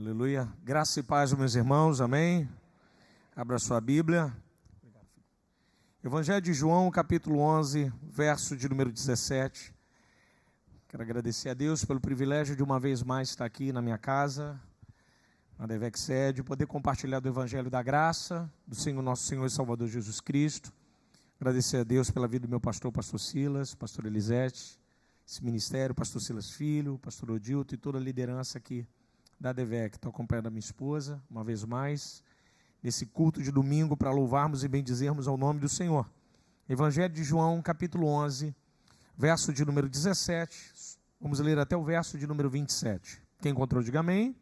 Aleluia. Graça e paz, meus irmãos, amém? Abra sua Bíblia. Evangelho de João, capítulo 11, verso de número 17. Quero agradecer a Deus pelo privilégio de uma vez mais estar aqui na minha casa, na Devec Sede, poder compartilhar do Evangelho da Graça, do Senhor, nosso Senhor e Salvador Jesus Cristo. Agradecer a Deus pela vida do meu pastor Silas, pastor Elisete, esse ministério, pastor Silas Filho, pastor Odilto e toda a liderança aqui da Devec. Estou acompanhando a minha esposa, uma vez mais, nesse culto de domingo para louvarmos e bendizermos ao nome do Senhor. Evangelho de João, capítulo 11, verso de número 17, vamos ler até o verso de número 27. Quem encontrou, diga amém.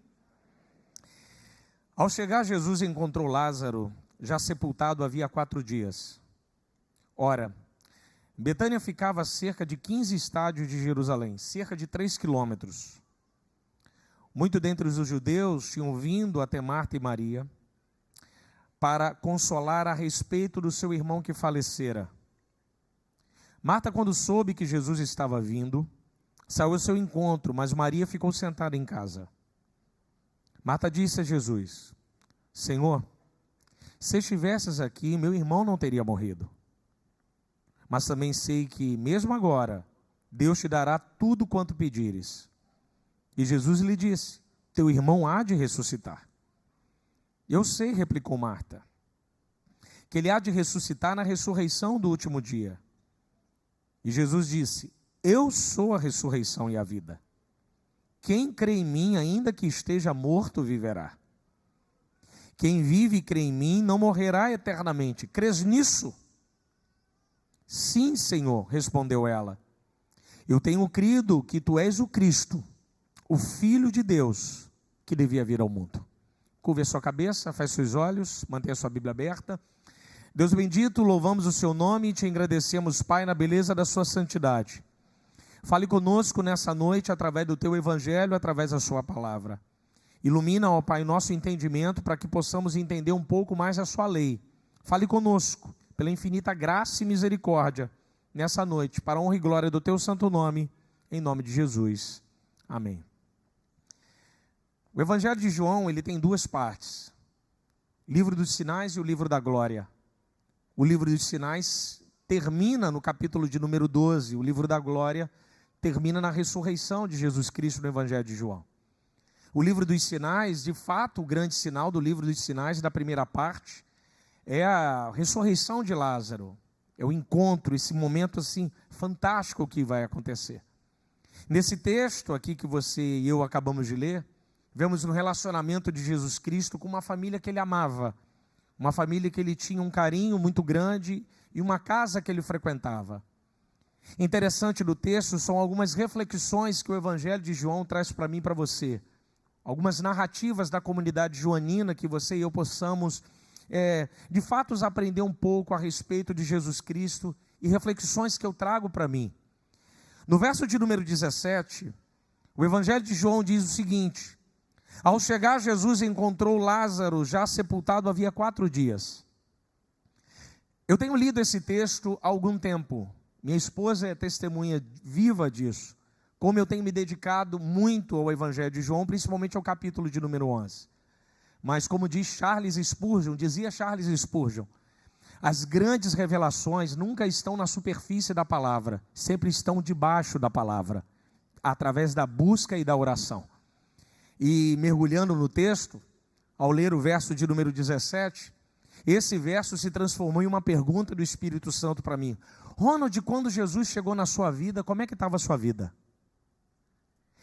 Ao chegar, Jesus encontrou Lázaro, já sepultado havia 4 dias. Ora, Betânia ficava a cerca de 15 estádios de Jerusalém, cerca de 3 quilômetros. Muito dentre os judeus tinham vindo até Marta e Maria para consolar a respeito do seu irmão que falecera. Marta, quando soube que Jesus estava vindo, saiu ao seu encontro, mas Maria ficou sentada em casa. Marta disse a Jesus: Senhor, se estivesses aqui, meu irmão não teria morrido. Mas também sei que, mesmo agora, Deus te dará tudo quanto pedires. E Jesus lhe disse: teu irmão há de ressuscitar. Eu sei, replicou Marta, que ele há de ressuscitar na ressurreição do último dia. E Jesus disse: eu sou a ressurreição e a vida. Quem crê em mim, ainda que esteja morto, viverá. Quem vive e crê em mim não morrerá eternamente. Crês nisso? Sim, Senhor, respondeu ela. Eu tenho crido que tu és o Cristo, o Filho de Deus, que devia vir ao mundo. Curve a sua cabeça, feche seus olhos, mantenha a sua Bíblia aberta. Deus bendito, louvamos o seu nome e te agradecemos, Pai, na beleza da sua santidade. Fale conosco nessa noite, através do teu Evangelho, através da sua palavra. Ilumina, ó Pai, nosso entendimento, para que possamos entender um pouco mais a sua lei. Fale conosco, pela infinita graça e misericórdia, nessa noite, para a honra e glória do teu santo nome, em nome de Jesus. Amém. O Evangelho de João, ele tem 2 partes. O livro dos sinais e o livro da glória. O livro dos sinais termina no capítulo de número 12. O livro da glória termina na ressurreição de Jesus Cristo no Evangelho de João. O livro dos sinais, de fato, o grande sinal do livro dos sinais, da primeira parte, é a ressurreição de Lázaro. É o encontro, esse momento assim fantástico que vai acontecer. Nesse texto aqui que você e eu acabamos de ler, vemos um relacionamento de Jesus Cristo com uma família que ele amava, uma família que ele tinha um carinho muito grande e uma casa que ele frequentava. Interessante do texto são algumas reflexões que o Evangelho de João traz para mim e para você. Algumas narrativas da comunidade joanina que você e eu possamos, de fato, aprender um pouco a respeito de Jesus Cristo e reflexões que eu trago para mim. No verso de número 17, o Evangelho de João diz o seguinte: ao chegar, Jesus encontrou Lázaro já sepultado havia 4 dias. Eu tenho lido esse texto há algum tempo. Minha esposa é testemunha viva disso. Como eu tenho me dedicado muito ao Evangelho de João, principalmente ao capítulo de número 11. Mas como dizia Charles Spurgeon, as grandes revelações nunca estão na superfície da palavra, sempre estão debaixo da palavra, através da busca e da oração. E mergulhando no texto, ao ler o verso de número 17, esse verso se transformou em uma pergunta do Espírito Santo para mim. Ronald, quando Jesus chegou na sua vida, como é que estava a sua vida?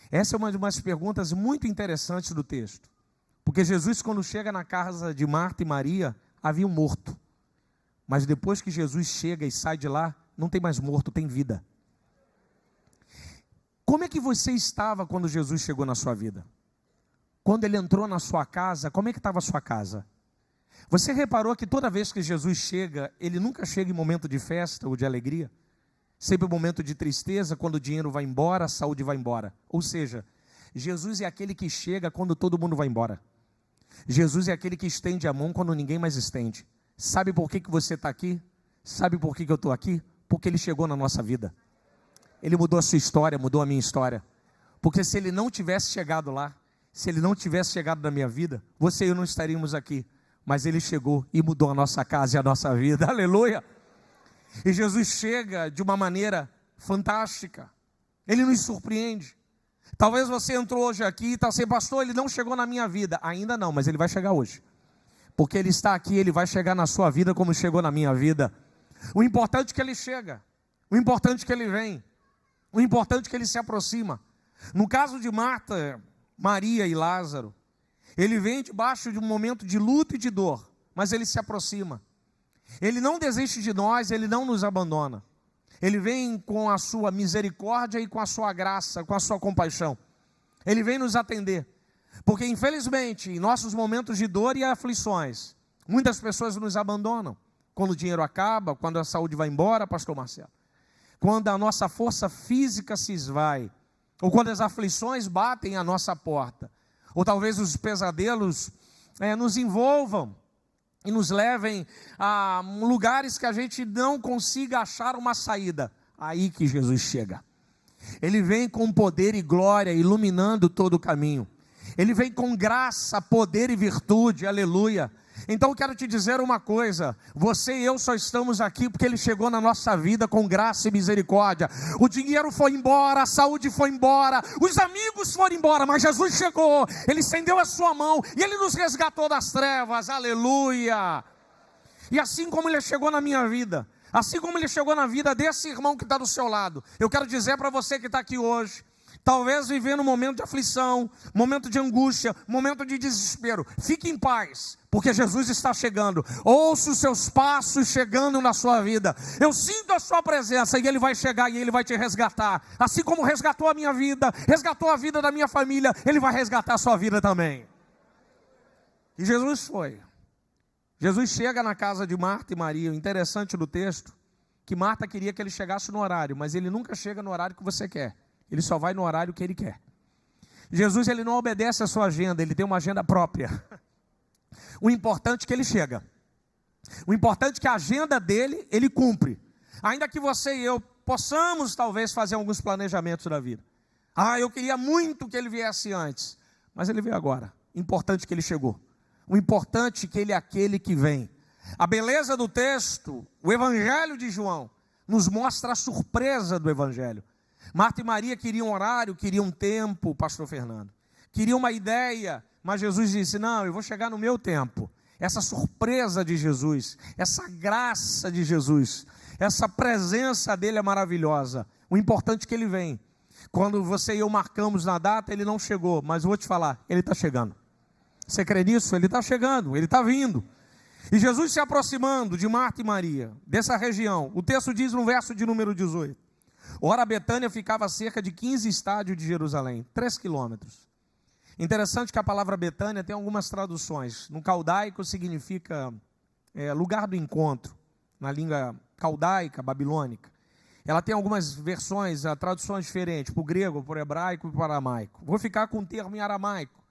Essa é uma das perguntas muito interessantes do texto. Porque Jesus, quando chega na casa de Marta e Maria, havia um morto. Mas depois que Jesus chega e sai de lá, não tem mais morto, tem vida. Como é que você estava quando Jesus chegou na sua vida? Quando ele entrou na sua casa, como é que estava a sua casa? Você reparou que toda vez que Jesus chega, ele nunca chega em momento de festa ou de alegria? Sempre em momento de tristeza, quando o dinheiro vai embora, a saúde vai embora. Ou seja, Jesus é aquele que chega quando todo mundo vai embora. Jesus é aquele que estende a mão quando ninguém mais estende. Sabe por que você está aqui? Sabe por que eu estou aqui? Porque ele chegou na nossa vida. Ele mudou a sua história, mudou a minha história. Porque se ele não tivesse chegado lá, Se ele não tivesse chegado na minha vida, você e eu não estaríamos aqui. Mas ele chegou e mudou a nossa casa e a nossa vida. Aleluia! E Jesus chega de uma maneira fantástica. Ele nos surpreende. Talvez você entrou hoje aqui e está assim, pastor, ele não chegou na minha vida. Ainda não, mas ele vai chegar hoje. Porque ele está aqui, ele vai chegar na sua vida como chegou na minha vida. O importante é que ele chega. O importante é que ele vem. O importante é que ele se aproxima. No caso de Marta, Maria e Lázaro, ele vem debaixo de um momento de luta e de dor, mas ele se aproxima. Ele não desiste de nós, ele não nos abandona. Ele vem com a sua misericórdia e com a sua graça, com a sua compaixão. Ele vem nos atender. Porque infelizmente, em nossos momentos de dor e aflições, muitas pessoas nos abandonam. Quando o dinheiro acaba, quando a saúde vai embora, pastor Marcelo. Quando a nossa força física se esvai. Ou quando as aflições batem à nossa porta. Ou talvez os pesadelos nos envolvam e nos levem a lugares que a gente não consiga achar uma saída. Aí que Jesus chega. Ele vem com poder e glória, iluminando todo o caminho. Ele vem com graça, poder e virtude, aleluia. Então eu quero te dizer uma coisa, você e eu só estamos aqui porque Ele chegou na nossa vida com graça e misericórdia. O dinheiro foi embora, a saúde foi embora, os amigos foram embora, mas Jesus chegou, Ele estendeu a sua mão e Ele nos resgatou das trevas, aleluia. E assim como Ele chegou na minha vida, assim como Ele chegou na vida desse irmão que está do seu lado, eu quero dizer para você que está aqui hoje, talvez vivendo um momento de aflição, momento de angústia, momento de desespero, fique em paz, porque Jesus está chegando. Ouça os seus passos chegando na sua vida. Eu sinto a sua presença e Ele vai chegar e Ele vai te resgatar. Assim como resgatou a minha vida, resgatou a vida da minha família, Ele vai resgatar a sua vida também. E Jesus foi. Jesus chega na casa de Marta e Maria. O interessante do texto, que Marta queria que Ele chegasse no horário, mas Ele nunca chega no horário que você quer. Ele só vai no horário que Ele quer. Jesus, Ele não obedece a sua agenda, Ele tem uma agenda própria. O importante é que Ele chega. O importante é que a agenda dEle, Ele cumpre. Ainda que você e eu possamos talvez fazer alguns planejamentos da vida. Eu queria muito que Ele viesse antes. Mas Ele veio agora. O importante é que Ele chegou. O importante é que Ele é aquele que vem. A beleza do texto, o Evangelho de João, nos mostra a surpresa do Evangelho. Marta e Maria queriam horário, queriam tempo, pastor Fernando. Queriam uma ideia, mas Jesus disse, não, eu vou chegar no meu tempo. Essa surpresa de Jesus, essa graça de Jesus, essa presença dele é maravilhosa. O importante é que Ele vem. Quando você e eu marcamos na data, Ele não chegou, mas eu vou te falar, Ele está chegando. Você crê nisso? Ele está chegando, Ele está vindo. E Jesus se aproximando de Marta e Maria, dessa região. O texto diz no verso de número 18. Ora, Betânia ficava a cerca de 15 estádios de Jerusalém, 3 quilômetros. Interessante que a palavra Betânia tem algumas traduções. No caldaico significa lugar do encontro, na língua caldaica, babilônica. Ela tem algumas versões, traduções diferentes, para o grego, para o hebraico e para o aramaico. Vou ficar com o termo em aramaico.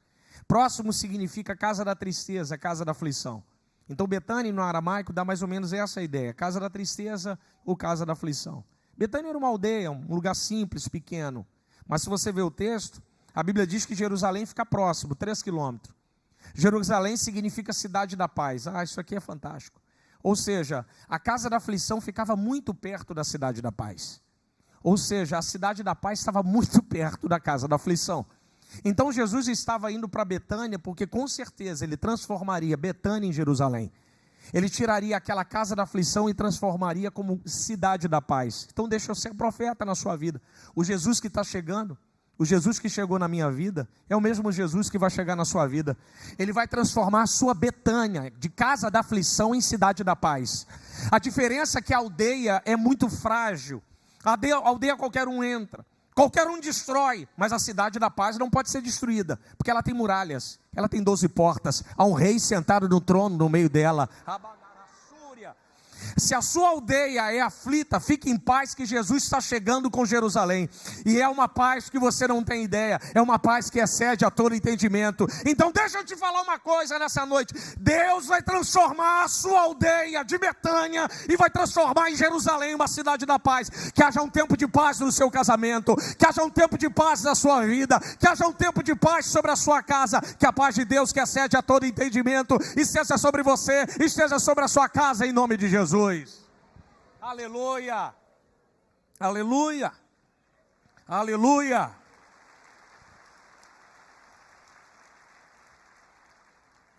Próximo significa casa da tristeza, casa da aflição. Então Betânia no aramaico dá mais ou menos essa ideia, casa da tristeza ou casa da aflição. Betânia era uma aldeia, um lugar simples, pequeno. Mas se você ver o texto, a Bíblia diz que Jerusalém fica próximo, 3 quilômetros. Jerusalém significa cidade da paz. Isso aqui é fantástico. Ou seja, a casa da aflição ficava muito perto da cidade da paz. Ou seja, a cidade da paz estava muito perto da casa da aflição. Então Jesus estava indo para Betânia, porque com certeza Ele transformaria Betânia em Jerusalém. Ele tiraria aquela casa da aflição e transformaria como cidade da paz. Então deixa eu ser profeta na sua vida. O Jesus que está chegando, o Jesus que chegou na minha vida, é o mesmo Jesus que vai chegar na sua vida. Ele vai transformar a sua Betânia, de casa da aflição, em cidade da paz. A diferença é que a aldeia é muito frágil. A aldeia qualquer um entra, qualquer um destrói, mas a cidade da paz não pode ser destruída, porque ela tem muralhas, ela tem 12 portas, há um rei sentado no trono no meio dela. Se a sua aldeia é aflita, fique em paz que Jesus está chegando com Jerusalém. E é uma paz que você não tem ideia. É uma paz que excede a todo entendimento. Então deixa eu te falar uma coisa nessa noite. Deus vai transformar a sua aldeia de Betânia e vai transformar em Jerusalém uma cidade da paz. Que haja um tempo de paz no seu casamento. Que haja um tempo de paz na sua vida. Que haja um tempo de paz sobre a sua casa. Que a paz de Deus que excede a todo entendimento esteja sobre você, esteja sobre a sua casa em nome de Jesus. Aleluia, aleluia, aleluia.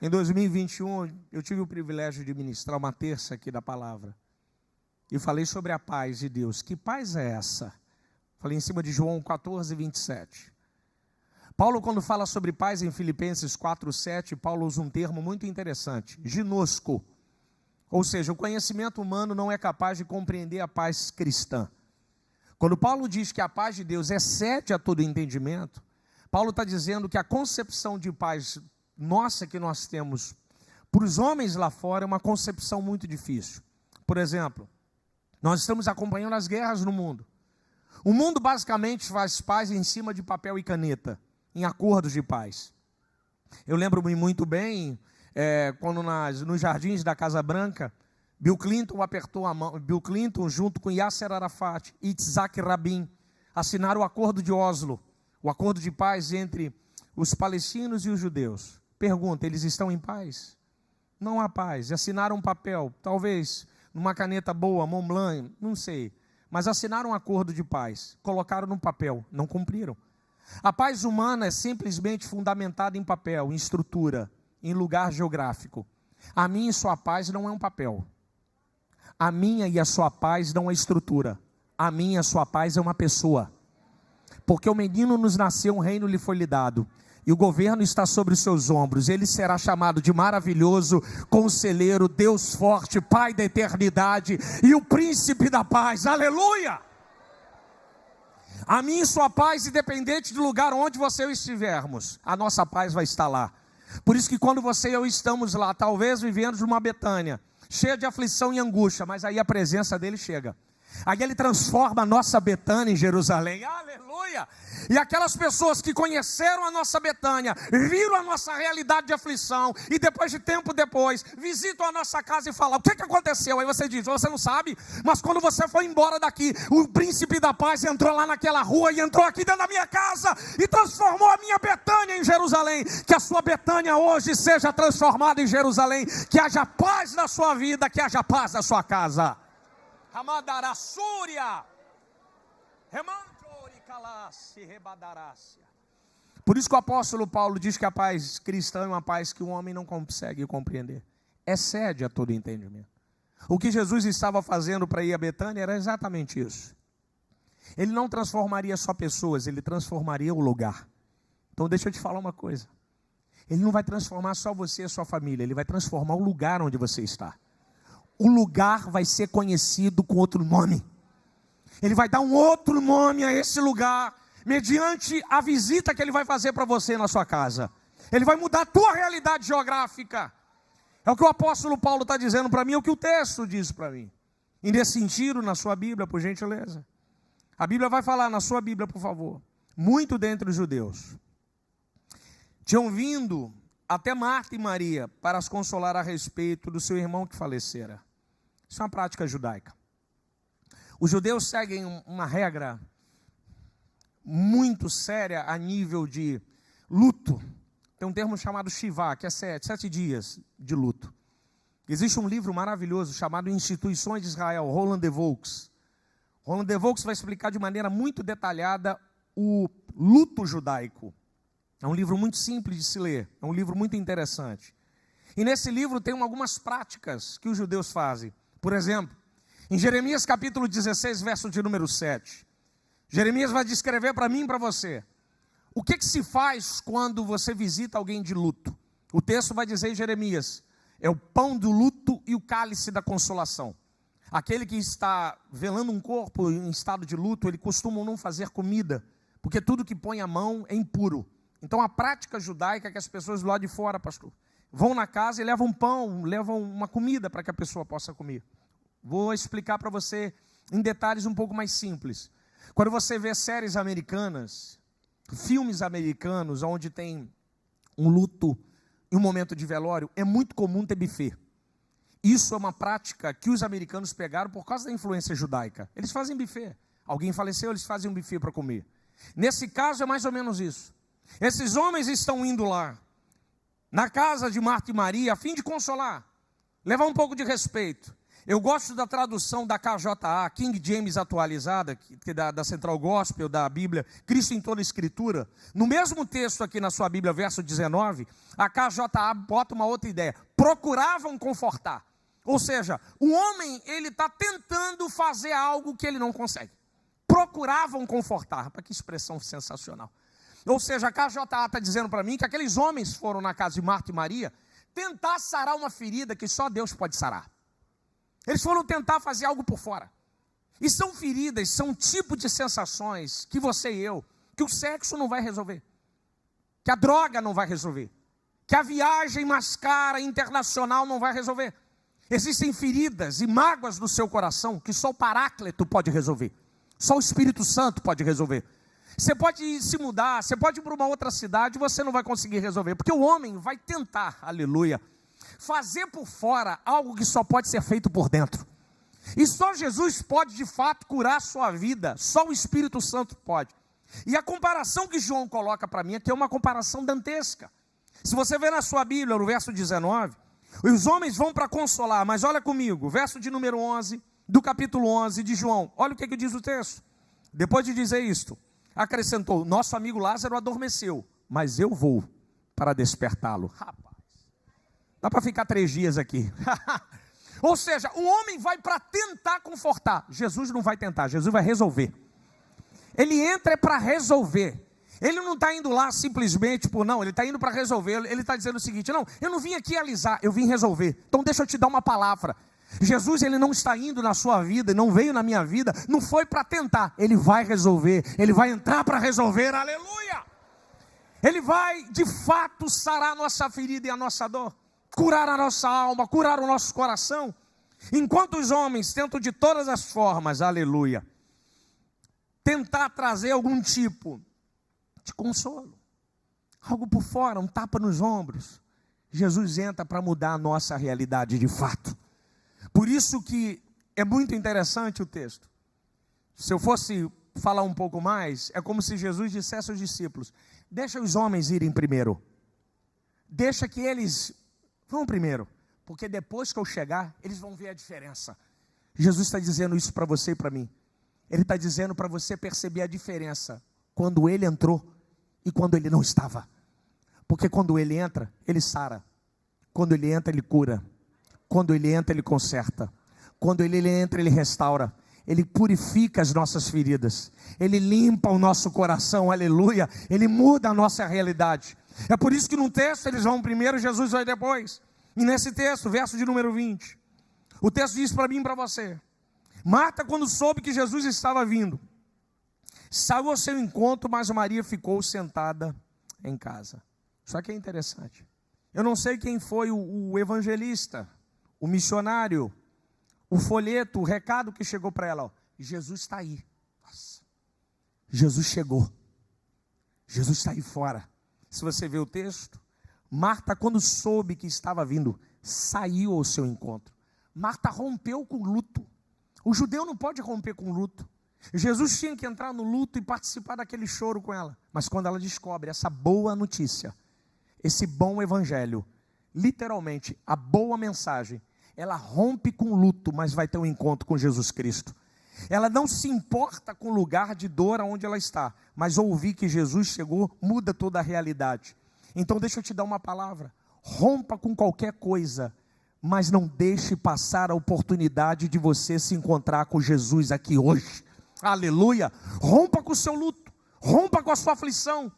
Em 2021, eu tive o privilégio de ministrar uma terça aqui da palavra. E falei sobre a paz de Deus. Que paz é essa? Falei em cima de João 14, 27. Paulo, quando fala sobre paz em Filipenses 4:7, Paulo usa um termo muito interessante, ginosco. Ou seja, o conhecimento humano não é capaz de compreender a paz cristã. Quando Paulo diz que a paz de Deus excede a todo entendimento, Paulo está dizendo que a concepção de paz nossa que nós temos para os homens lá fora é uma concepção muito difícil. Por exemplo, nós estamos acompanhando as guerras no mundo. O mundo basicamente faz paz em cima de papel e caneta, em acordos de paz. Eu lembro-me muito bem, quando nos jardins da Casa Branca, Bill Clinton apertou a mão, Bill Clinton junto com Yasser Arafat e Yitzhak Rabin, assinaram o acordo de Oslo, o acordo de paz entre os palestinos e os judeus. Pergunta, eles estão em paz? Não há paz. Assinaram um papel, talvez numa caneta boa, Montblanc, não sei, mas assinaram um acordo de paz, colocaram no papel, não cumpriram. A paz humana é simplesmente fundamentada em papel, em estrutura, em lugar geográfico. A minha e sua paz não é um papel. A minha e a sua paz não é estrutura. A minha e a sua paz é uma pessoa. Porque o menino nos nasceu, um reino lhe foi lhe dado. E o governo está sobre os seus ombros. Ele será chamado de maravilhoso, conselheiro, Deus forte, Pai da eternidade e o príncipe da paz. Aleluia! A minha e sua paz, independente do lugar onde você e eu estivermos, a nossa paz vai estar lá. Por isso que quando você e eu estamos lá, talvez vivendo de uma Betânia, cheia de aflição e angústia, mas aí a presença dele chega. Aí ele transforma a nossa Betânia em Jerusalém. Aleluia! E aquelas pessoas que conheceram a nossa Betânia, viram a nossa realidade de aflição, e depois de tempo depois, visitam a nossa casa e falam, o que aconteceu? Aí você diz, você não sabe, mas quando você foi embora daqui, o príncipe da paz entrou lá naquela rua e entrou aqui dentro da minha casa e transformou a minha Betânia em Jerusalém. Que a sua Betânia hoje seja transformada em Jerusalém, que haja paz na sua vida, que haja paz na sua casa. Por isso que o apóstolo Paulo diz que a paz cristã é uma paz que o homem não consegue compreender, excede a todo entendimento. O que Jesus estava fazendo para ir a Betânia era exatamente isso. Ele não transformaria só pessoas, ele transformaria o lugar. Então deixa eu te falar uma coisa, ele não vai transformar só você e a sua família, ele vai transformar o lugar onde você está. O lugar vai ser conhecido com outro nome. Ele vai dar um outro nome a esse lugar, mediante a visita que ele vai fazer para você na sua casa. Ele vai mudar a tua realidade geográfica. É o que o apóstolo Paulo está dizendo para mim, é o que o texto diz para mim. E nesse sentido, na sua Bíblia, por gentileza. A Bíblia vai falar, na sua Bíblia, por favor. Muito dentre os judeus tinham vindo até Marta e Maria para as consolar a respeito do seu irmão que falecera. Isso é uma prática judaica. Os judeus seguem uma regra muito séria a nível de luto. Tem um termo chamado Shivá, que é 7 dias de luto. Existe um livro maravilhoso chamado Instituições de Israel, Roland de Vaux. Roland de Vaux vai explicar de maneira muito detalhada o luto judaico. É um livro muito simples de se ler, é um livro muito interessante. E nesse livro tem algumas práticas que os judeus fazem. Por exemplo, em Jeremias capítulo 16, verso de número 7, Jeremias vai descrever para mim e para você, o que se faz quando você visita alguém de luto. O texto vai dizer em Jeremias, é o pão do luto e o cálice da consolação. Aquele que está velando um corpo em estado de luto, ele costuma não fazer comida, porque tudo que põe a mão é impuro. Então a prática judaica é que as pessoas do lado de fora, pastor, vão na casa e levam pão, levam uma comida para que a pessoa possa comer. Vou explicar para você em detalhes um pouco mais simples. Quando você vê séries americanas, filmes americanos, onde tem um luto e um momento de velório, é muito comum ter buffet. Isso é uma prática que os americanos pegaram por causa da influência judaica. Eles fazem buffet. Alguém faleceu, eles fazem um buffet para comer. Nesse caso é mais ou menos isso. Esses homens estão indo lá, na casa de Marta e Maria, a fim de consolar, levar um pouco de respeito. Eu gosto da tradução da KJA, King James atualizada, que da Central Gospel, da Bíblia, Cristo em toda a Escritura. No mesmo texto aqui na sua Bíblia, verso 19, a KJA bota uma outra ideia. Procuravam confortar. Ou seja, o homem, ele está tentando fazer algo que ele não consegue. Procuravam confortar. Para que expressão sensacional. Ou seja, a KJA está dizendo para mim que aqueles homens foram na casa de Marta e Maria tentar sarar uma ferida que só Deus pode sarar. Eles foram tentar fazer algo por fora. E são feridas, são um tipo de sensações que você e eu, que o sexo não vai resolver, que a droga não vai resolver, que a viagem mais cara internacional não vai resolver. Existem feridas e mágoas no seu coração que só o Paráclito pode resolver, só o Espírito Santo pode resolver. Você pode se mudar, você pode ir para uma outra cidade, você não vai conseguir resolver, porque o homem vai tentar, aleluia, fazer por fora algo que só pode ser feito por dentro. E só Jesus pode de fato curar a sua vida, só o Espírito Santo pode. E a comparação que João coloca para mim aqui é uma comparação dantesca. Se você ver na sua Bíblia, no verso 19, os homens vão para consolar, mas olha comigo, verso de número 11, do capítulo 11 de João, olha o que diz o texto. Depois de dizer isto, acrescentou, nosso amigo Lázaro adormeceu, mas eu vou para despertá-lo. Rapaz, dá para ficar 3 dias aqui. Ou seja, o homem vai para tentar confortar. Jesus não vai tentar, Jesus vai resolver. Ele entra para resolver. Ele não está indo lá simplesmente por não, ele está indo para resolver. Ele está dizendo o seguinte, não, eu não vim aqui alisar, eu vim resolver. Então deixa eu te dar uma palavra. Jesus, ele não está indo na sua vida, não veio na minha vida, não foi para tentar, ele vai resolver, ele vai entrar para resolver, aleluia. Ele vai de fato sarar a nossa ferida e a nossa dor, curar a nossa alma, curar o nosso coração. Enquanto os homens tentam de todas as formas, aleluia, tentar trazer algum tipo de consolo, algo por fora, um tapa nos ombros, Jesus entra para mudar a nossa realidade de fato. Por isso que é muito interessante o texto. Se eu fosse falar um pouco mais, é como se Jesus dissesse aos discípulos, deixa os homens irem primeiro, deixa que eles vão primeiro, porque depois que eu chegar, eles vão ver a diferença. Jesus está dizendo isso para você e para mim. Ele está dizendo para você perceber a diferença quando ele entrou e quando ele não estava. Porque quando ele entra, ele sara. Quando ele entra, ele cura. Quando ele entra, ele conserta. Quando ele entra, ele restaura. Ele purifica as nossas feridas. Ele limpa o nosso coração, aleluia. Ele muda a nossa realidade. É por isso que no texto eles vão primeiro, Jesus vai depois. E nesse texto, verso de número 20, o texto diz para mim e para você. Marta, quando soube que Jesus estava vindo, saiu ao seu encontro, mas Maria ficou sentada em casa. Só que é interessante. Eu não sei quem foi o evangelista, o missionário, o folheto, o recado que chegou para ela. Ó, Jesus está aí. Nossa. Jesus chegou. Jesus está aí fora. Se você vê o texto, Marta, quando soube que estava vindo, saiu ao seu encontro. Marta rompeu com o luto. O judeu não pode romper com o luto. Jesus tinha que entrar no luto e participar daquele choro com ela. Mas quando ela descobre essa boa notícia, esse bom evangelho, literalmente, a boa mensagem, ela rompe com o luto, mas vai ter um encontro com Jesus Cristo. Ela não se importa com o lugar de dor onde ela está, mas ouvir que Jesus chegou, muda toda a realidade. Então deixa eu te dar uma palavra, rompa com qualquer coisa, mas não deixe passar a oportunidade de você se encontrar com Jesus aqui hoje. Aleluia. Rompa com o seu luto, rompa com a sua aflição,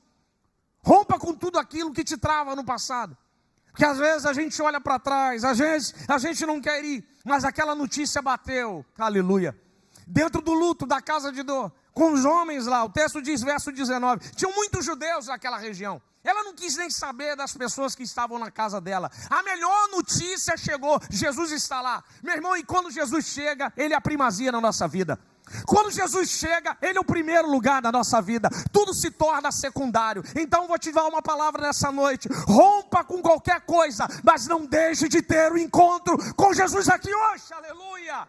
rompa com tudo aquilo que te trava no passado. Porque às vezes a gente olha para trás, às vezes a gente não quer ir, mas aquela notícia bateu, aleluia. Dentro do luto da casa de dor, com os homens lá, o texto diz, verso 19, tinham muitos judeus naquela região. Ela não quis nem saber das pessoas que estavam na casa dela. A melhor notícia chegou, Jesus está lá. Meu irmão, e quando Jesus chega, Ele é a primazia na nossa vida. Quando Jesus chega, Ele é o primeiro lugar da nossa vida. Tudo se torna secundário. Então vou te dar uma palavra nessa noite. Rompa com qualquer coisa, mas não deixe de ter o encontro com Jesus aqui hoje. Aleluia!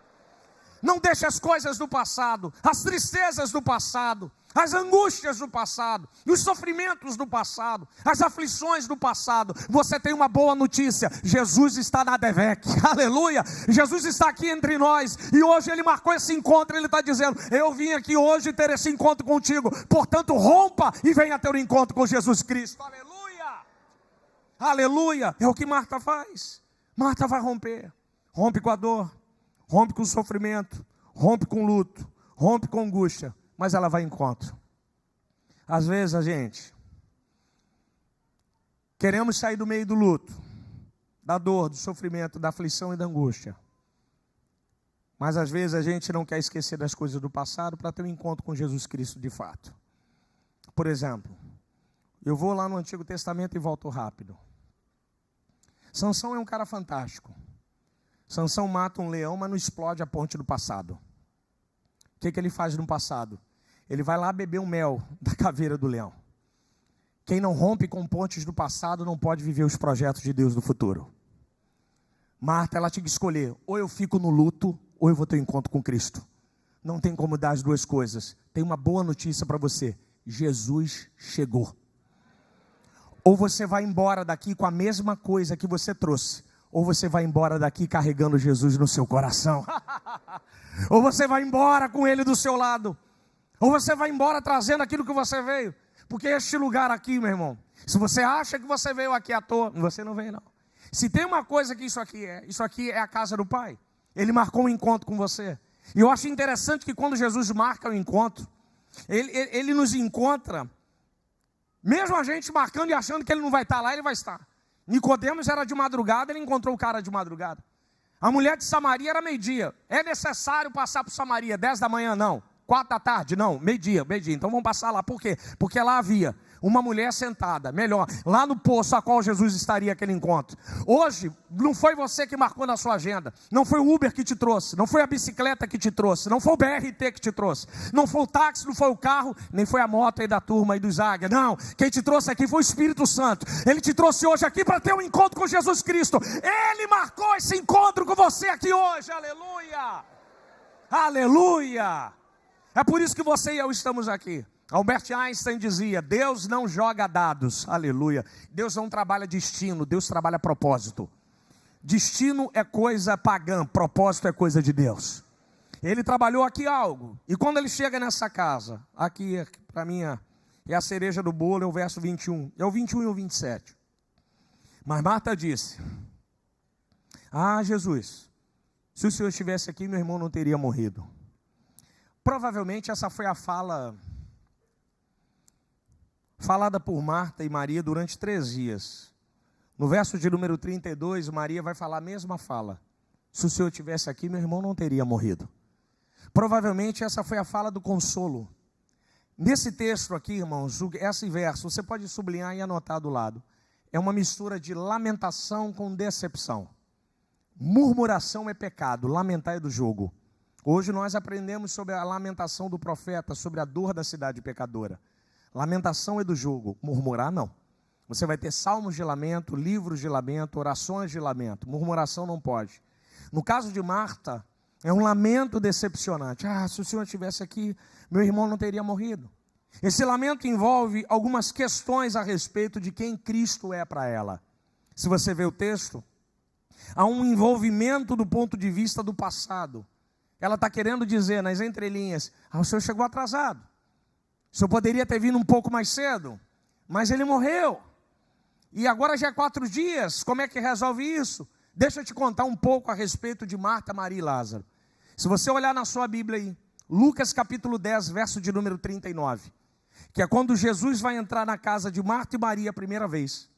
Não deixe as coisas do passado, as tristezas do passado, as angústias do passado, os sofrimentos do passado, as aflições do passado. Você tem uma boa notícia: Jesus está na Devec, aleluia. Jesus está aqui entre nós, e hoje Ele marcou esse encontro. Ele está dizendo: eu vim aqui hoje ter esse encontro contigo, portanto rompa e venha ter um encontro com Jesus Cristo, aleluia, aleluia. É o que Marta faz. Marta vai romper, rompe com a dor, rompe com o sofrimento, rompe com o luto, rompe com a angústia, mas ela vai em encontro. Às vezes a gente queremos sair do meio do luto, da dor, do sofrimento, da aflição e da angústia, mas às vezes a gente não quer esquecer das coisas do passado para ter um encontro com Jesus Cristo de fato. Por exemplo, eu vou lá no Antigo Testamento e volto rápido. Sansão é um cara fantástico. Sansão mata um leão, mas não explode a ponte do passado. O que ele faz no passado? Ele vai lá beber o mel da caveira do leão. Quem não rompe com pontes do passado não pode viver os projetos de Deus do futuro. Marta, ela tinha que escolher: ou eu fico no luto, ou eu vou ter um encontro com Cristo. Não tem como dar as duas coisas. Tem uma boa notícia para você: Jesus chegou. Ou você vai embora daqui com a mesma coisa que você trouxe, ou você vai embora daqui carregando Jesus no seu coração. Ou você vai embora com Ele do seu lado, ou você vai embora trazendo aquilo que você veio. Porque este lugar aqui, meu irmão, se você acha que você veio aqui à toa, você não veio não. Se tem uma coisa que isso aqui é a casa do Pai. Ele marcou um encontro com você. E eu acho interessante que quando Jesus marca o encontro, ele nos encontra, mesmo a gente marcando e achando que Ele não vai estar lá, Ele vai estar. Nicodemos era de madrugada, ele encontrou o cara de madrugada. A mulher de Samaria era meio-dia. É necessário passar por Samaria 10 da manhã? Não. 4 da tarde? Não. Meio-dia. Então vamos passar lá. Por quê? Porque lá havia uma mulher sentada, melhor, lá no poço a qual Jesus estaria aquele encontro. Hoje, não foi você que marcou na sua agenda, não foi o Uber que te trouxe, não foi a bicicleta que te trouxe, não foi o BRT que te trouxe, não foi o táxi, não foi o carro, nem foi a moto aí da turma aí dos Águia. Não, quem te trouxe aqui foi o Espírito Santo. Ele te trouxe hoje aqui para ter um encontro com Jesus Cristo. Ele marcou esse encontro com você aqui hoje, aleluia, aleluia. É por isso que você e eu estamos aqui. Albert Einstein dizia: Deus não joga dados, aleluia. Deus não trabalha destino, Deus trabalha propósito. Destino é coisa pagã, propósito é coisa de Deus. Ele trabalhou aqui algo, e quando ele chega nessa casa, aqui para mim é a cereja do bolo, é o verso 21, é o 21 e o 27. Mas Marta disse: ah, Jesus, se o Senhor estivesse aqui, meu irmão não teria morrido. Provavelmente essa foi a falada por Marta e Maria durante 3 dias. No verso de número 32, Maria vai falar a mesma fala: se o Senhor estivesse aqui, meu irmão não teria morrido. Provavelmente essa foi a fala do consolo. Nesse texto aqui, irmãos, esse verso, você pode sublinhar e anotar do lado. É uma mistura de lamentação com decepção. Murmuração é pecado, lamentar é do jogo. Hoje nós aprendemos sobre a lamentação do profeta, sobre a dor da cidade pecadora. Lamentação é do jogo, murmurar não. Você vai ter salmos de lamento, livros de lamento, orações de lamento. Murmuração não pode. No caso de Marta, é um lamento decepcionante. Ah, se o Senhor estivesse aqui, meu irmão não teria morrido. Esse lamento envolve algumas questões a respeito de quem Cristo é para ela. Se você vê o texto, há um envolvimento do ponto de vista do passado. Ela está querendo dizer nas entrelinhas: ah, o Senhor chegou atrasado. O Senhor poderia ter vindo um pouco mais cedo, mas Ele morreu. E agora já é 4 dias, como é que resolve isso? Deixa eu te contar um pouco a respeito de Marta, Maria e Lázaro. Se você olhar na sua Bíblia aí, Lucas capítulo 10, verso de número 39, que é quando Jesus vai entrar na casa de Marta e Maria a primeira vez.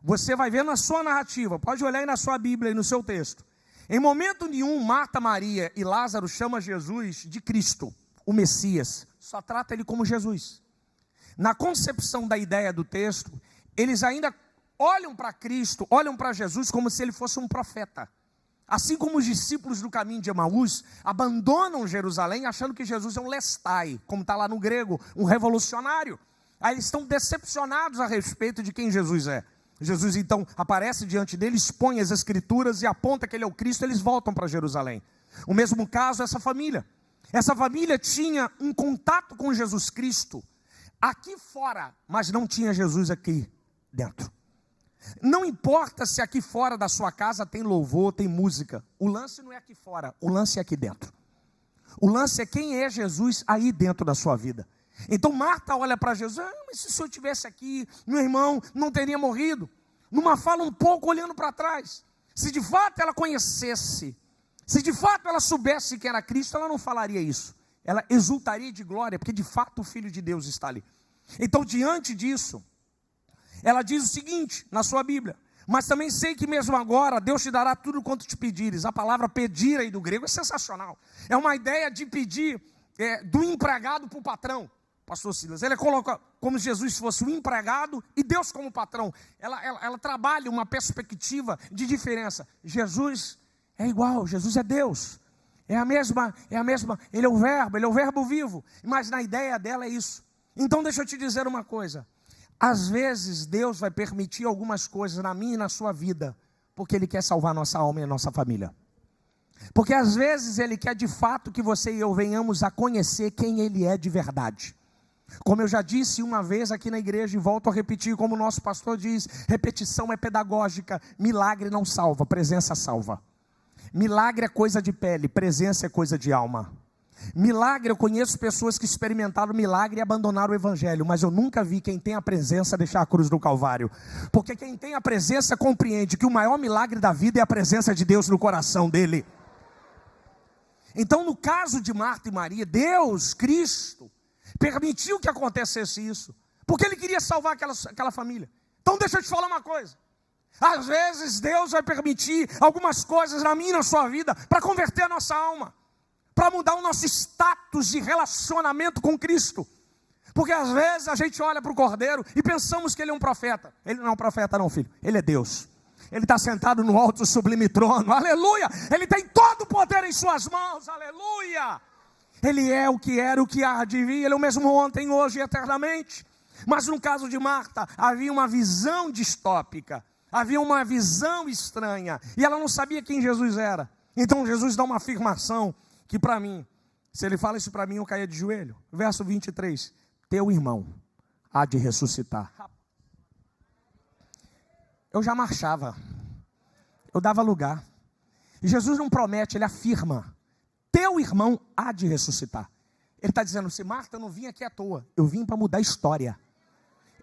Você vai ver na sua narrativa, pode olhar aí na sua Bíblia, aí no seu texto. Em momento nenhum, Marta, Maria e Lázaro chama Jesus de Cristo, o Messias. Só trata Ele como Jesus. Na concepção da ideia do texto, eles ainda olham para Cristo, olham para Jesus como se ele fosse um profeta. Assim como os discípulos do caminho de Emaús abandonam Jerusalém achando que Jesus é um lestai, como está lá no grego, um revolucionário. Aí eles estão decepcionados a respeito de quem Jesus é. Jesus então aparece diante deles, expõe as escrituras e aponta que ele é o Cristo, eles voltam para Jerusalém. O mesmo caso essa família. Essa família tinha um contato com Jesus Cristo aqui fora, mas não tinha Jesus aqui dentro. Não importa se aqui fora da sua casa tem louvor, tem música. O lance não é aqui fora, o lance é aqui dentro. O lance é quem é Jesus aí dentro da sua vida. Então Marta olha para Jesus, mas se eu estivesse aqui, meu irmão não teria morrido. Numa fala um pouco olhando para trás. Se de fato ela conhecesse, se de fato ela soubesse que era Cristo, ela não falaria isso. Ela exultaria de glória, porque de fato o Filho de Deus está ali. Então diante disso, ela diz o seguinte na sua Bíblia: mas também sei que mesmo agora Deus te dará tudo quanto te pedires. A palavra pedir aí do grego é sensacional. É uma ideia de pedir do empregado para o patrão. Pastor Silas, ele coloca como se Jesus fosse o empregado e Deus como patrão. Ela trabalha uma perspectiva de diferença. Jesus é igual, Jesus é Deus. É a mesma, ele é o verbo vivo. Mas na ideia dela é isso. Então deixa eu te dizer uma coisa. Às vezes Deus vai permitir algumas coisas na minha e na sua vida, porque Ele quer salvar nossa alma e a nossa família. Porque às vezes Ele quer de fato que você e eu venhamos a conhecer quem Ele é de verdade. Como eu já disse uma vez aqui na igreja e volto a repetir, como o nosso pastor diz, repetição é pedagógica, milagre não salva, presença salva. Milagre é coisa de pele, presença é coisa de alma. Milagre, eu conheço pessoas que experimentaram milagre e abandonaram o evangelho, mas eu nunca vi quem tem a presença deixar a cruz no Calvário. Porque quem tem a presença compreende que o maior milagre da vida é a presença de Deus no coração dele. Então no caso de Marta e Maria, Deus, Cristo, permitiu que acontecesse isso, porque Ele queria salvar aquela família. Então deixa eu te falar uma coisa. Às vezes Deus vai permitir algumas coisas na minha e na sua vida para converter a nossa alma, para mudar o nosso status de relacionamento com Cristo. Porque às vezes a gente olha para o Cordeiro e pensamos que ele é um profeta. Ele não é um profeta não, filho, ele é Deus. Ele está sentado no alto sublime trono, aleluia. Ele tem todo o poder em suas mãos, aleluia. Ele é o que era, o que há de vir. Ele é o mesmo ontem, hoje e eternamente. Mas no caso de Marta, havia uma visão distópica, havia uma visão estranha, e ela não sabia quem Jesus era. Então Jesus dá uma afirmação que para mim, se ele fala isso para mim, eu caia de joelho. Verso 23, teu irmão há de ressuscitar. Eu já marchava, eu dava lugar. E Jesus não promete, ele afirma, teu irmão há de ressuscitar. Ele está dizendo, se Marta, eu não vim aqui à toa, eu vim para mudar a história.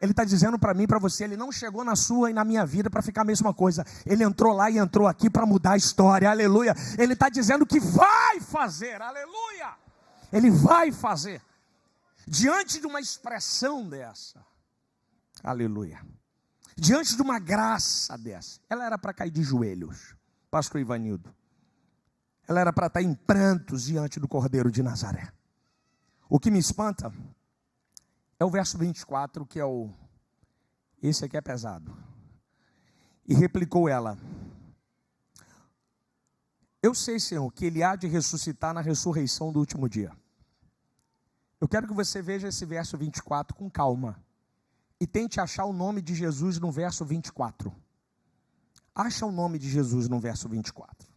Ele está dizendo para mim e para você, ele não chegou na sua e na minha vida para ficar a mesma coisa. Ele entrou lá e entrou aqui para mudar a história, aleluia. Ele está dizendo que vai fazer, aleluia. Ele vai fazer. Diante de uma expressão dessa, aleluia. Diante de uma graça dessa, ela era para cair de joelhos, pastor Ivanildo. Ela era para estar em prantos diante do Cordeiro de Nazaré. O que me espanta é o verso 24, que é esse aqui é pesado. E replicou ela, eu sei, Senhor, que Ele há de ressuscitar na ressurreição do último dia. Eu quero que você veja esse verso 24 com calma. E tente achar o nome de Jesus no verso 24. Acha o nome de Jesus no verso 24.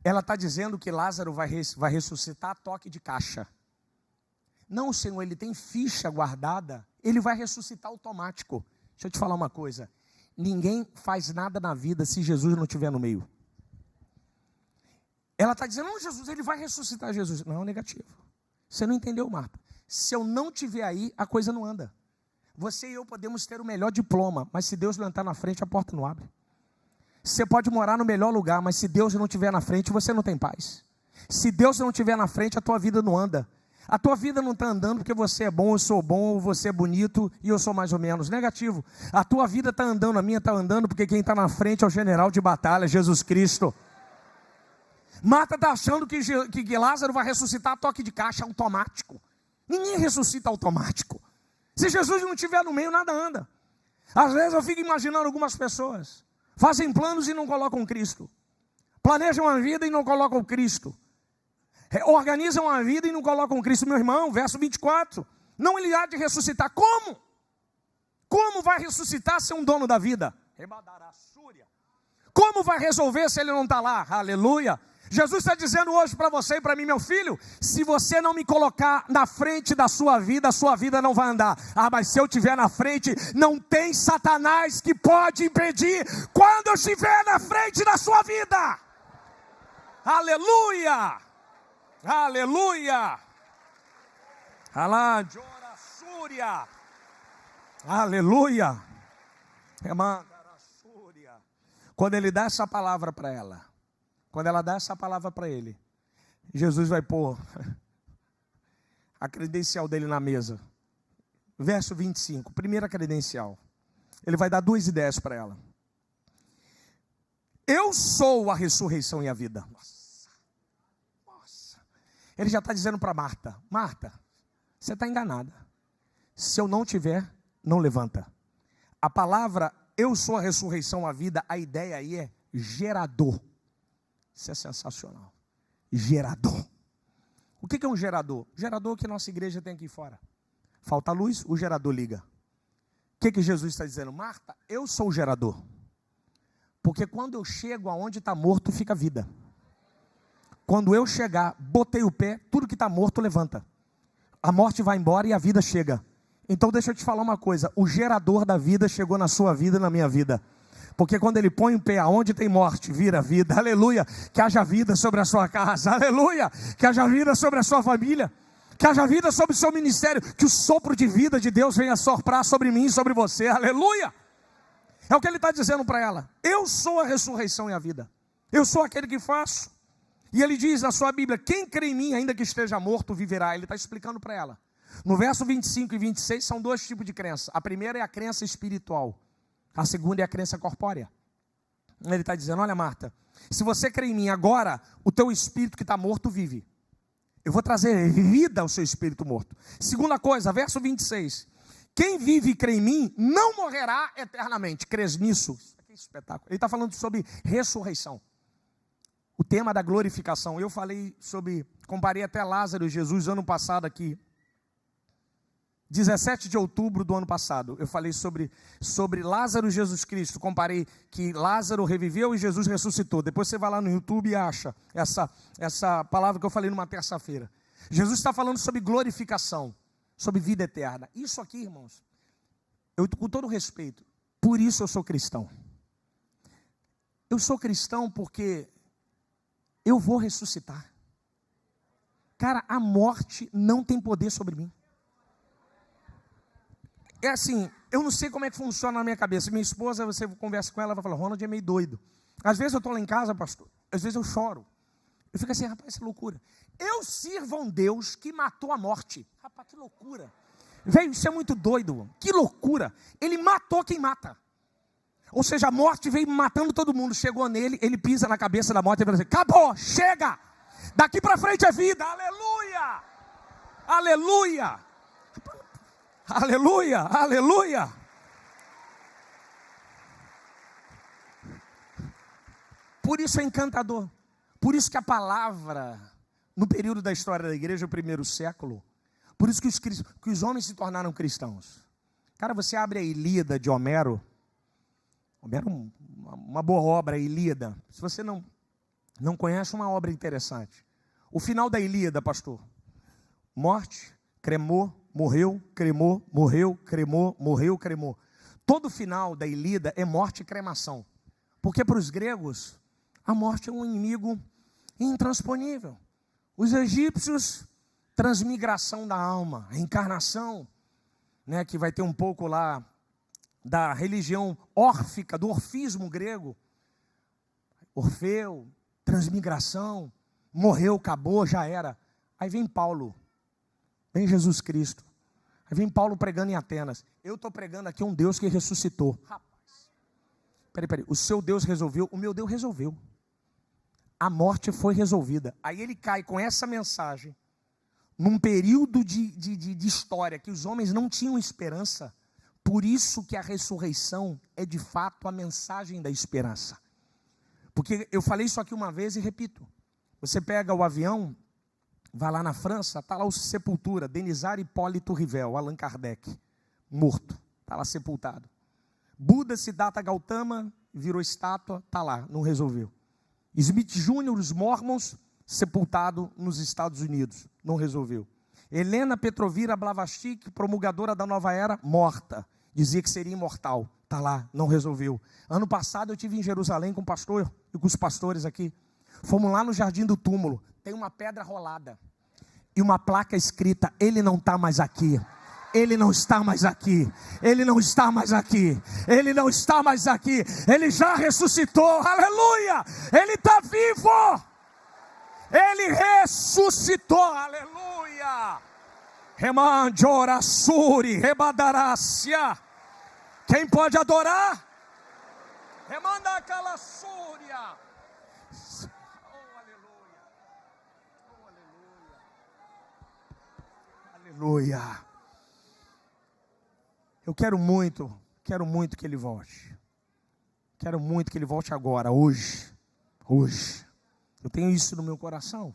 Ela está dizendo que Lázaro vai ressuscitar a toque de caixa. Não, Senhor, ele tem ficha guardada, ele vai ressuscitar automático. Deixa eu te falar uma coisa, ninguém faz nada na vida se Jesus não estiver no meio. Ela está dizendo, não, Jesus, ele vai ressuscitar Jesus. Não, negativo. Você não entendeu, Marta. Se eu não estiver aí, a coisa não anda. Você e eu podemos ter o melhor diploma, mas se Deus não entrar na frente, a porta não abre. Você pode morar no melhor lugar, mas se Deus não estiver na frente, você não tem paz. Se Deus não estiver na frente, a tua vida não anda. A tua vida não está andando porque você é bom, eu sou bom, você é bonito e eu sou mais ou menos. Negativo. A tua vida está andando, a minha está andando porque quem está na frente é o general de batalha, Jesus Cristo. Marta está achando que Lázaro vai ressuscitar a toque de caixa automático. Ninguém ressuscita automático. Se Jesus não estiver no meio, nada anda. Às vezes eu fico imaginando algumas pessoas, fazem planos e não colocam Cristo. Planejam a vida e não colocam Cristo. Organizam a vida e não colocam Cristo. Meu irmão, verso 24. Não ele há de ressuscitar. Como? Como vai ressuscitar se é um dono da vida? Como vai resolver se ele não está lá? Aleluia. Jesus está dizendo hoje para você e para mim, meu filho, se você não me colocar na frente da sua vida, a sua vida não vai andar. Ah, mas se eu estiver na frente, não tem Satanás que pode impedir quando eu estiver na frente da sua vida. Aleluia! Aleluia! Alá, Jora, Súria! Aleluia! Quando ele dá essa palavra para ela, quando ela dá essa palavra para ele, Jesus vai pôr a credencial dele na mesa. Verso 25, primeira credencial. Ele vai dar 2 ideias para ela. Eu sou a ressurreição e a vida. Nossa. Ele já está dizendo para Marta, Marta, você está enganada. Se eu não tiver, não levanta. A palavra, eu sou a ressurreição, a vida, a ideia aí é gerador. Isso é sensacional. Gerador. O que é um gerador? Gerador que nossa igreja tem aqui fora. Falta luz, o gerador liga. O que Jesus está dizendo? Marta, eu sou o gerador. Porque quando eu chego aonde está morto, fica vida. Quando eu chegar, botei o pé, tudo que está morto levanta. A morte vai embora e a vida chega. Então deixa eu te falar uma coisa. O gerador da vida chegou na sua vida e na minha vida. Porque quando ele põe o pé aonde tem morte, vira vida, aleluia, que haja vida sobre a sua casa, aleluia, que haja vida sobre a sua família, que haja vida sobre o seu ministério, que o sopro de vida de Deus venha soprar sobre mim e sobre você, aleluia. É o que ele está dizendo para ela, eu sou a ressurreição e a vida, eu sou aquele que faço. E ele diz na sua Bíblia, quem crê em mim, ainda que esteja morto, viverá. Ele está explicando para ela. No verso 25 e 26 são 2 tipos de crença. A primeira é a crença espiritual. A segunda é a crença corpórea. Ele está dizendo, olha Marta, se você crê em mim agora, o teu espírito que está morto vive. Eu vou trazer vida ao seu espírito morto. Segunda coisa, verso 26. Quem vive e crê em mim, não morrerá eternamente. Crês nisso? Isso aqui é espetáculo. Ele está falando sobre ressurreição. O tema da glorificação. Eu falei sobre, comparei até Lázaro e Jesus ano passado aqui. 17 de outubro do ano passado, eu falei sobre Lázaro e Jesus Cristo, comparei que Lázaro reviveu e Jesus ressuscitou. Depois você vai lá no YouTube e acha essa palavra que eu falei numa terça-feira. Jesus está falando sobre glorificação, sobre vida eterna. Isso aqui, irmãos, eu com todo respeito, por isso eu sou cristão. Eu sou cristão porque eu vou ressuscitar. Cara, a morte não tem poder sobre mim. É assim, eu não sei como é que funciona na minha cabeça. Minha esposa, você conversa com ela, ela vai falar, Ronald é meio doido. Às vezes eu estou lá em casa, pastor, às vezes eu choro. Eu fico assim, rapaz, isso é loucura. Eu sirvo a um Deus que matou a morte. Rapaz, que loucura. Velho, isso é muito doido. Que loucura. Ele matou quem mata. Ou seja, a morte veio matando todo mundo. Chegou nele, ele pisa na cabeça da morte e fala assim, acabou, chega. Daqui para frente é vida. Aleluia. Aleluia. Aleluia, aleluia. Por isso é encantador. Por isso que a palavra, no período da história da igreja, o primeiro século, por isso que os homens se tornaram cristãos. Cara, você abre a Ilíada de Homero, uma boa obra, a Ilíada. Se você não conhece, uma obra interessante. O final da Ilíada, pastor, morte, cremou, morreu, cremou, morreu, cremou, morreu, cremou. Todo final da Ilíada é morte e cremação. Porque para os gregos, a morte é um inimigo intransponível. Os egípcios, transmigração da alma, reencarnação, né, que vai ter um pouco lá da religião órfica, do orfismo grego. Orfeu, transmigração, morreu, acabou, já era. Aí vem Paulo. Vem Jesus Cristo. Aí vem Paulo pregando em Atenas. Eu estou pregando aqui um Deus que ressuscitou. Rapaz, peraí, o seu Deus resolveu, o meu Deus resolveu. A morte foi resolvida. Aí ele cai com essa mensagem, num período de história, que os homens não tinham esperança. Por isso que a ressurreição é de fato a mensagem da esperança. Porque eu falei isso aqui uma vez e repito. Você pega o avião, vai lá na França, está lá o Sepultura, Denisard Hipólito Rivel, Allan Kardec, morto, está lá sepultado. Buda Siddhartha Gautama virou estátua, está lá, não resolveu. Smith Jr., os Mormons, sepultado nos Estados Unidos, não resolveu. Helena Petrovira Blavatsky, promulgadora da nova era, morta, dizia que seria imortal, está lá, não resolveu. Ano passado eu estive em Jerusalém com o pastor e com os pastores aqui. Fomos lá no Jardim do Túmulo, tem uma pedra rolada e uma placa escrita: ele não está mais aqui. Ele não está mais aqui, Ele não está mais aqui, Ele não está mais aqui, Ele já ressuscitou, aleluia, Ele está vivo, Ele ressuscitou, aleluia. Remandora suri, rebadarácia. Quem pode adorar? Remanda aquela súria. Oh, aleluia, oh, aleluia, aleluia. Eu quero muito que ele volte. Quero muito que ele volte agora, hoje. Eu tenho isso no meu coração.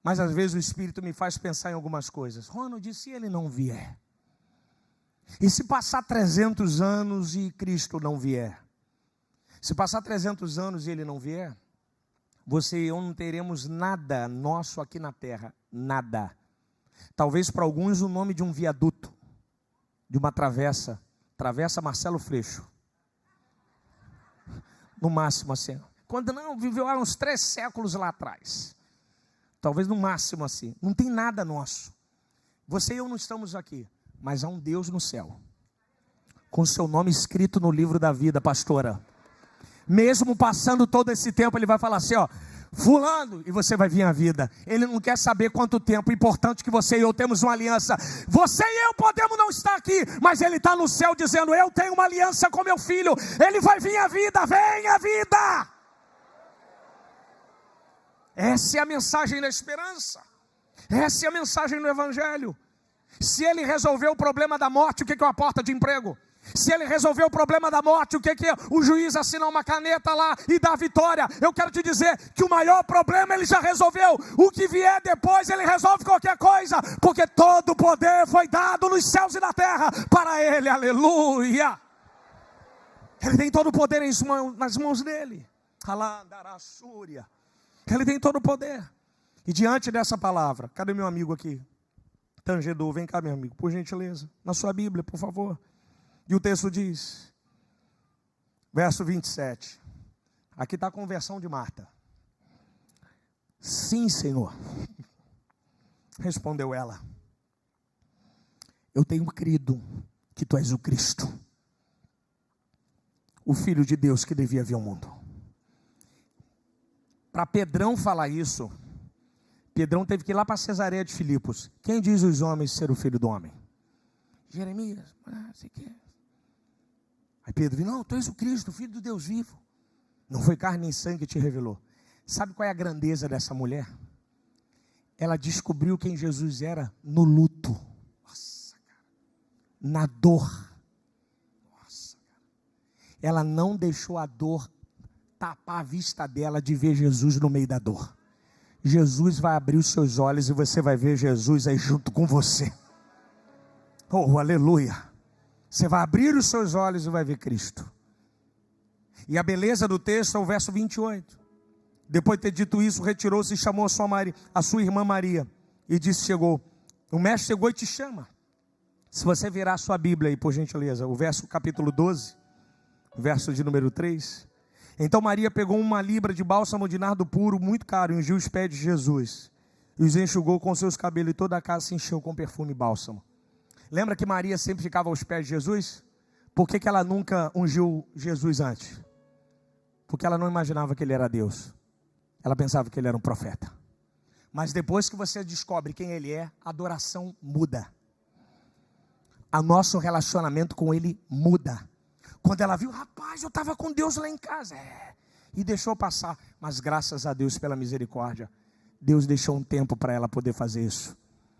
Mas às vezes o Espírito me faz pensar em algumas coisas. Ronald, e se ele não vier? E se passar 300 anos e Cristo não vier? Se passar 300 anos e ele não vier, você e eu não teremos nada nosso aqui na terra. Nada. Talvez para alguns o nome de um viaduto, de uma travessa Marcelo Freixo, no máximo assim, quando não, viveu há uns 3 séculos lá atrás, talvez no máximo assim, não tem nada nosso, você e eu não estamos aqui, mas há um Deus no céu, com seu nome escrito no livro da vida, pastora, mesmo passando todo esse tempo, ele vai falar assim, ó, fulano, e você vai vir à vida. Ele não quer saber quanto tempo. Importante que você e eu temos uma aliança. Você e eu podemos não estar aqui, mas ele está no céu dizendo: eu tenho uma aliança com meu filho. Ele vai vir à vida, vem à vida. Essa é a mensagem da esperança. Essa é a mensagem do Evangelho. Se ele resolveu o problema da morte, o que é uma porta de emprego? Se ele resolveu o problema da morte, o que é o juiz assinar uma caneta lá e dar vitória? Eu quero te dizer que o maior problema ele já resolveu. O que vier depois ele resolve qualquer coisa, porque todo o poder foi dado nos céus e na terra para ele, aleluia. Ele tem todo o poder nas mãos dele. Ele tem todo o poder. E diante dessa palavra, cadê meu amigo aqui? Tangedor, vem cá meu amigo, por gentileza, na sua Bíblia, por favor. E o texto diz, verso 27, aqui está a conversão de Marta. Sim, Senhor, respondeu ela, eu tenho crido que tu és o Cristo, o Filho de Deus que devia vir ao mundo. Para Pedrão falar isso, Pedrão teve que ir lá para Cesareia de Filipos. Quem diz os homens ser o Filho do Homem? Jeremias, sei que. Aí Pedro disse, não, tu és o Cristo, o Filho do Deus vivo. Não foi carne nem sangue que te revelou. Sabe qual é a grandeza dessa mulher? Ela descobriu quem Jesus era no luto. Nossa, cara. Na dor. Nossa, cara. Ela não deixou a dor tapar a vista dela de ver Jesus no meio da dor. Jesus vai abrir os seus olhos e você vai ver Jesus aí junto com você. Oh, aleluia. Você vai abrir os seus olhos e vai ver Cristo. E a beleza do texto é o verso 28. Depois de ter dito isso, retirou-se e chamou a sua irmã Maria. E disse, o mestre chegou e te chama. Se você virar a sua Bíblia aí, por gentileza, o verso capítulo 12, verso de número 3. Então Maria pegou 1 libra de bálsamo de nardo puro, muito caro, e ungiu os pés de Jesus. E os enxugou com seus cabelos, e toda a casa se encheu com perfume e bálsamo. Lembra que Maria sempre ficava aos pés de Jesus? Por que ela nunca ungiu Jesus antes? Porque ela não imaginava que ele era Deus. Ela pensava que ele era um profeta. Mas depois que você descobre quem ele é, a adoração muda. O nosso relacionamento com ele muda. Quando ela viu, rapaz, eu estava com Deus lá em casa. E deixou passar. Mas graças a Deus pela misericórdia, Deus deixou um tempo para ela poder fazer isso.